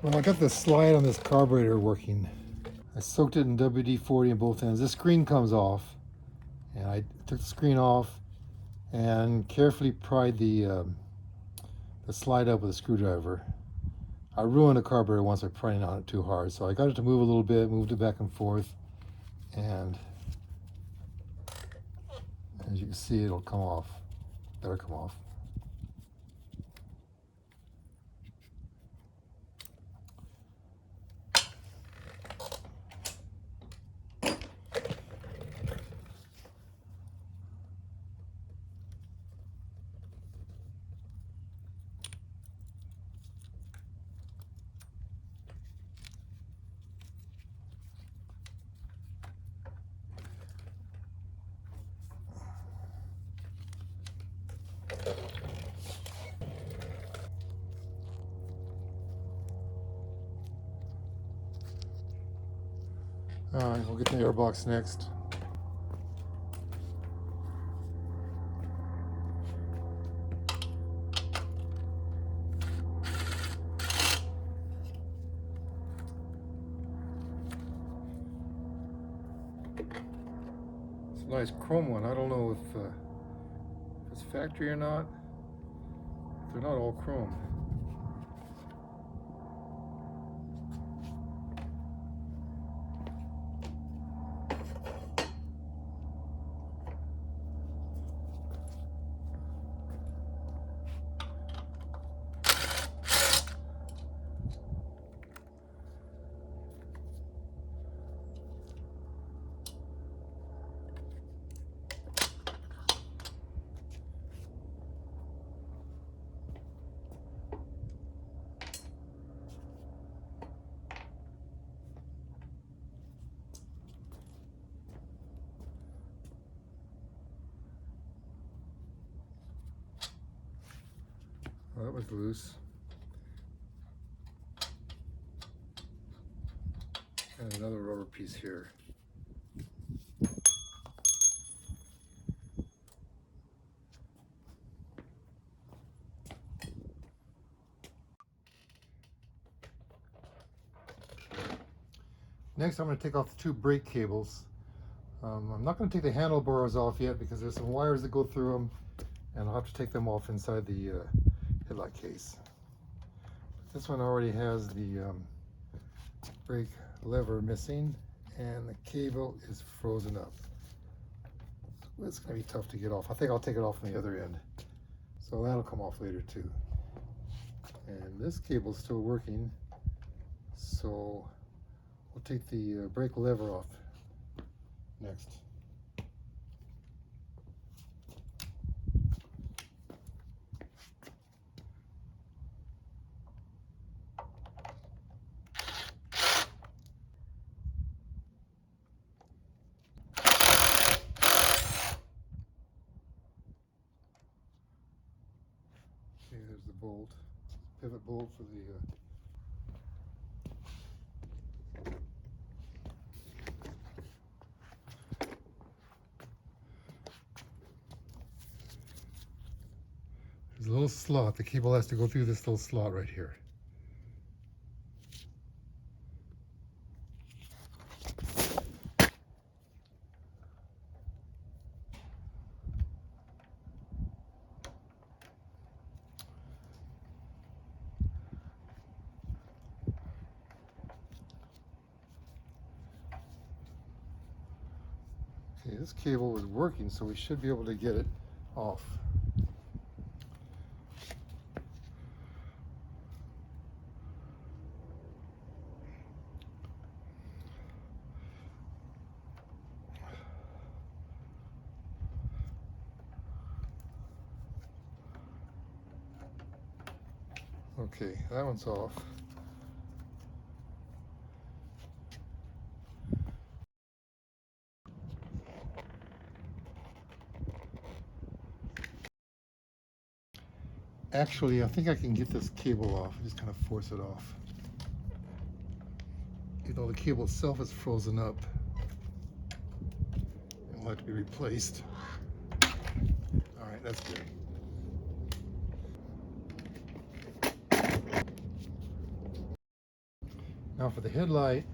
Well, I got the slide on this carburetor working. I soaked it in WD-40 on both ends. This screen comes off, and I took the screen off and carefully pried the slide up with a screwdriver. I ruined the carburetor once by prying on it too hard, so I got it to move a little bit, moved it back and forth, and as you can see, it'll come off. That'll come off. Alright, we'll get the airbox next. It's a nice chrome one. I don't know if it's factory or not. They're not all chrome. Well, that was loose. And another rubber piece here. Next, I'm going to take off the two brake cables. I'm not going to take the handlebars off yet because there's some wires that go through them, and I'll have to take them off inside the headlight case. This one already has the brake lever missing, and the cable is frozen up. So it's going to be tough to get off. I think I'll take it off on the other end. So that'll come off later too. And this cable's still working, so we'll take the brake lever off next. Okay, there's the bolt, pivot bolt for the there's a little slot. The cable has to go through this little slot right here. Okay, this cable was working, so we should be able to get it off. Okay, that one's off. Actually, I think I can get this cable off. Just kind of force it off. You know, the cable itself is frozen up. It'll have to be replaced. All right, that's good. Now for the headlight,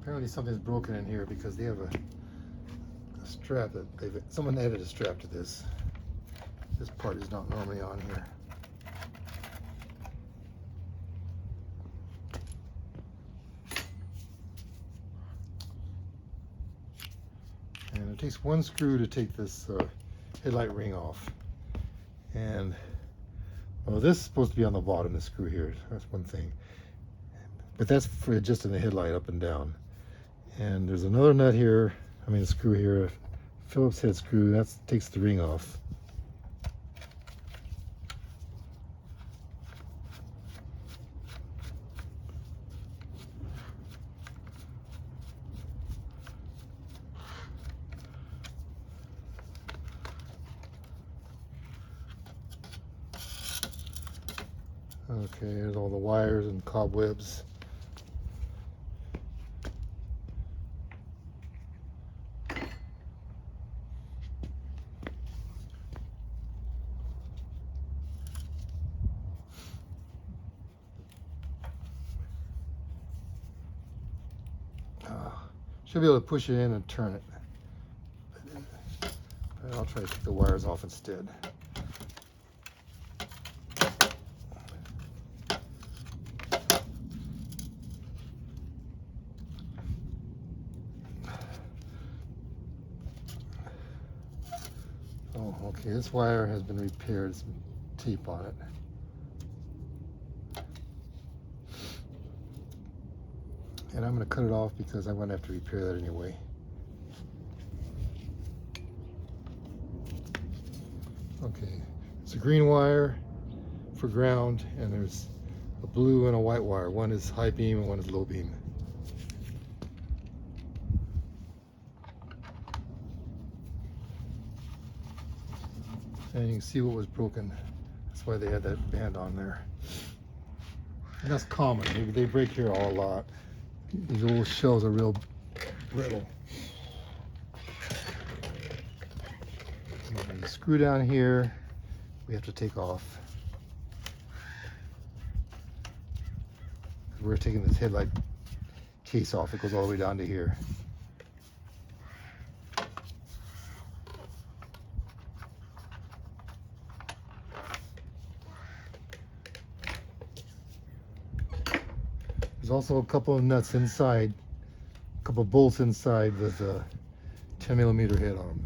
apparently something's broken in here because they have a strap that someone added a strap to this. This part is not normally on here. And it takes one screw to take this headlight ring off. And well, this is supposed to be on the bottom, the screw here. That's one thing. But that's for adjusting the headlight up and down. And there's another nut here, a screw here, Phillips head screw, that takes the ring off. Okay, there's all the wires and cobwebs. Should be able to push it in and turn it. But I'll try to take the wires off instead. Oh, okay, this wire has been repaired, some tape on it. And I'm going to cut it off because I'm going to have to repair that anyway. Okay, it's a green wire for ground, and there's a blue and a white wire. One is high beam and one is low beam. And you can see what was broken. That's why they had that band on there. And that's common. They break here a lot. These old shells are real brittle. And the screw down here we have to take off. We're taking this headlight case off. It goes all the way down to here. There's also a couple of nuts inside, a couple of bolts inside with a 10mm head on them.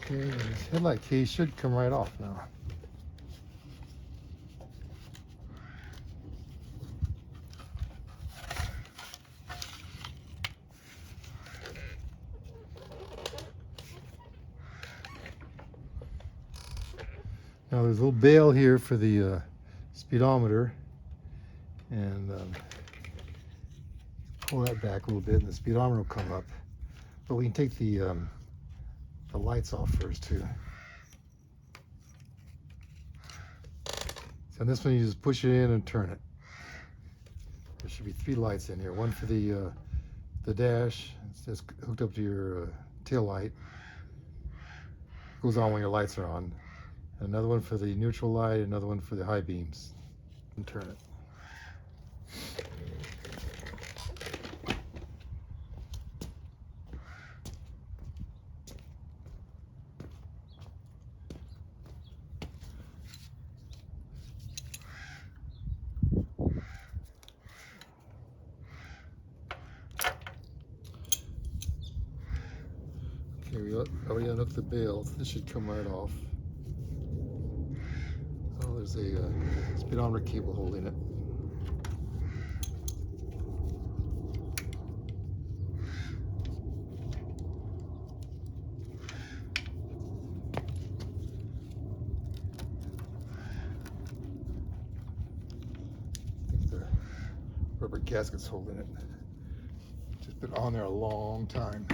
Okay, this headlight case should come right off now. Now there's a little bail here for the speedometer, and pull that back a little bit and the speedometer will come up. But we can take the lights off first too. So on this one you just push it in and turn it. There should be 3 lights in here. One for the dash, it's just hooked up to your tail light. Goes on when your lights are on. Another one for the neutral light, another one for the high beams. And turn it. Okay, we already unhooked the bail. This should come right off. Oh, there's a speedometer cable holding it. rubber gaskets holding it. Just been on there a long time.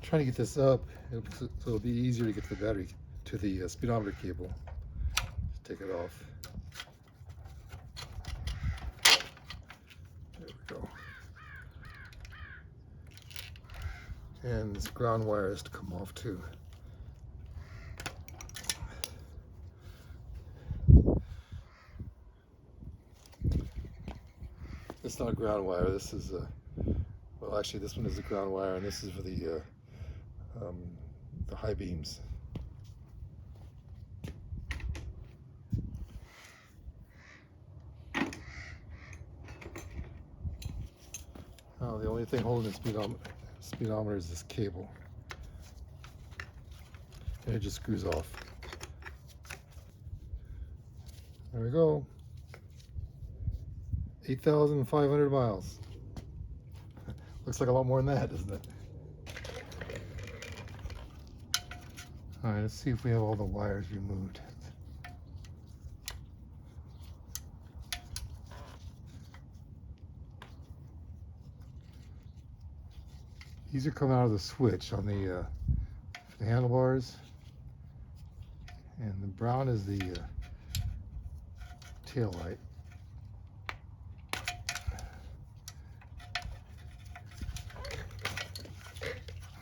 Trying to get this up so it'll be easier to get the battery to the speedometer cable. Just take it off. There we go. And this ground wire has to come off too. It's not a ground wire. This is well, actually, this one is the ground wire, and this is for the high beams. Oh, the only thing holding the speedometer is this cable, and it just screws off. There we go. 8,500 miles. Looks like a lot more than that, doesn't it? All right, let's see if we have all the wires removed. These are coming out of the switch on the handlebars, and the brown is the tail light.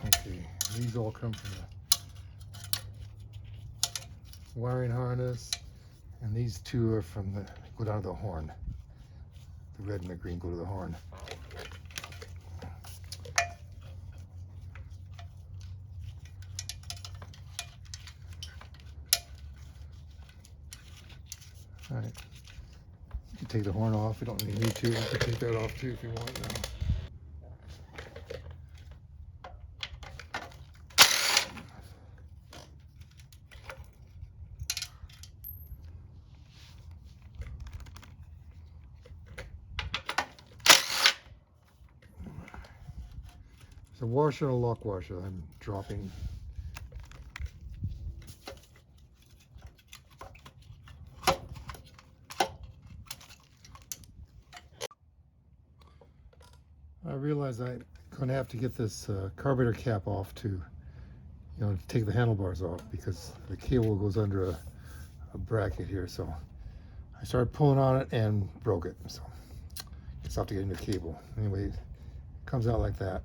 Okay, these all come from the wiring harness, and these two are from the go down to the horn. The red and the green go to the horn. All right, you can take the horn off. You don't really need to. You can take that off too if you want now. It's a washer and a lock washer I'm dropping. I realized I'm going to have to get this carburetor cap off to take the handlebars off, because the cable goes under a bracket here. So I started pulling on it and broke it. So just have to get a new cable. Anyway, it comes out like that.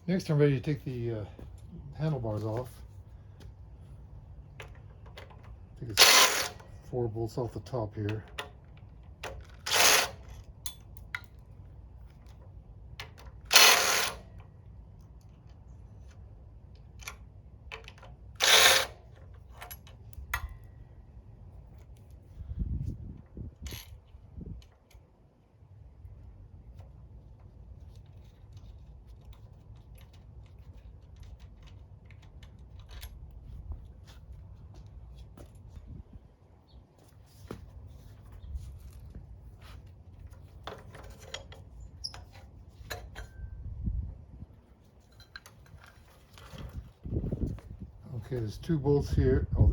Next, I'm ready to take the handlebars off. I think it's 4 bolts off the top here. Okay, there's 2 bolts here. Oh,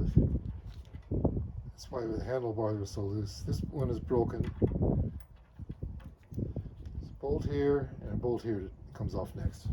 that's why the handlebars are so loose. This one is broken. There's a bolt here and a bolt here that comes off next.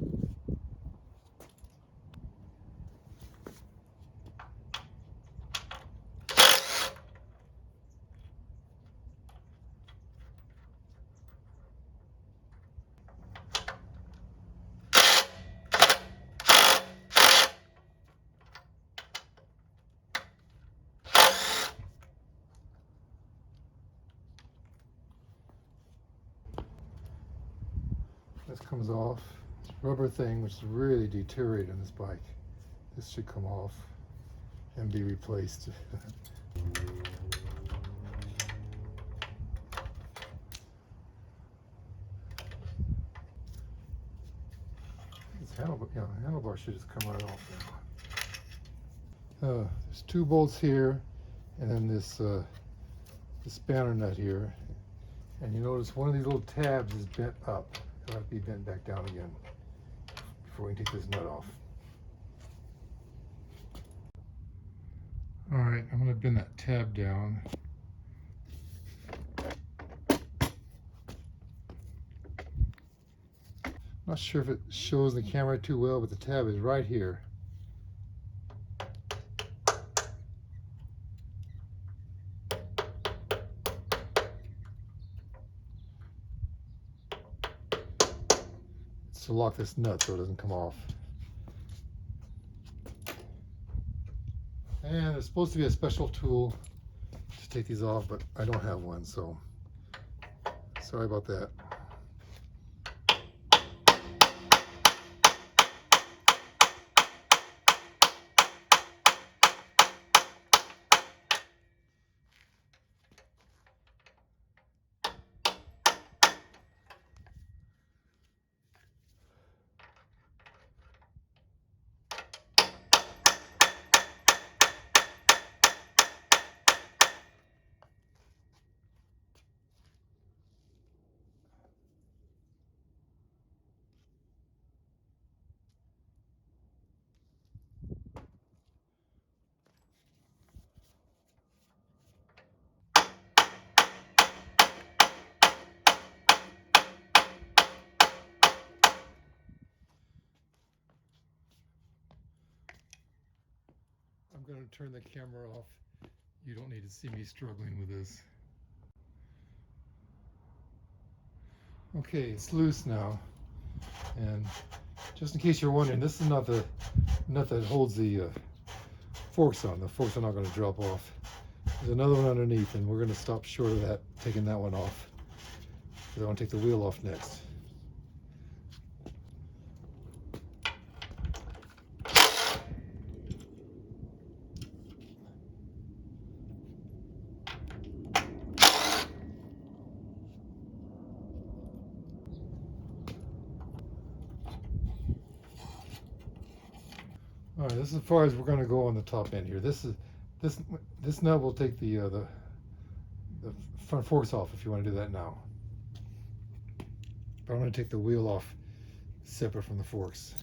This comes off. This rubber thing, which is really deteriorated on this bike. This should come off and be replaced. Handlebar should just come right off now. There's two bolts here, and then this spanner nut here. And you notice one of these little tabs is bent up. It'll have to be bent back down again before we can take this nut off. All right, I'm going to bend that tab down. Not sure if it shows the camera too well, but the tab is right here. It's to lock this nut so it doesn't come off. And there's supposed to be a special tool to take these off, but I don't have one, so sorry about that. I'm going to turn the camera off. You don't need to see me struggling with this. Okay, it's loose now. And just in case you're wondering, this is not the nut that holds the forks on. The forks are not going to drop off. There's another one underneath, and we're going to stop short of that, taking that one off, because I want to take the wheel off next. All right, this is as far as we're going to go on the top end here. This nut will take the front forks off if you want to do that now. But I'm going to take the wheel off separate from the forks.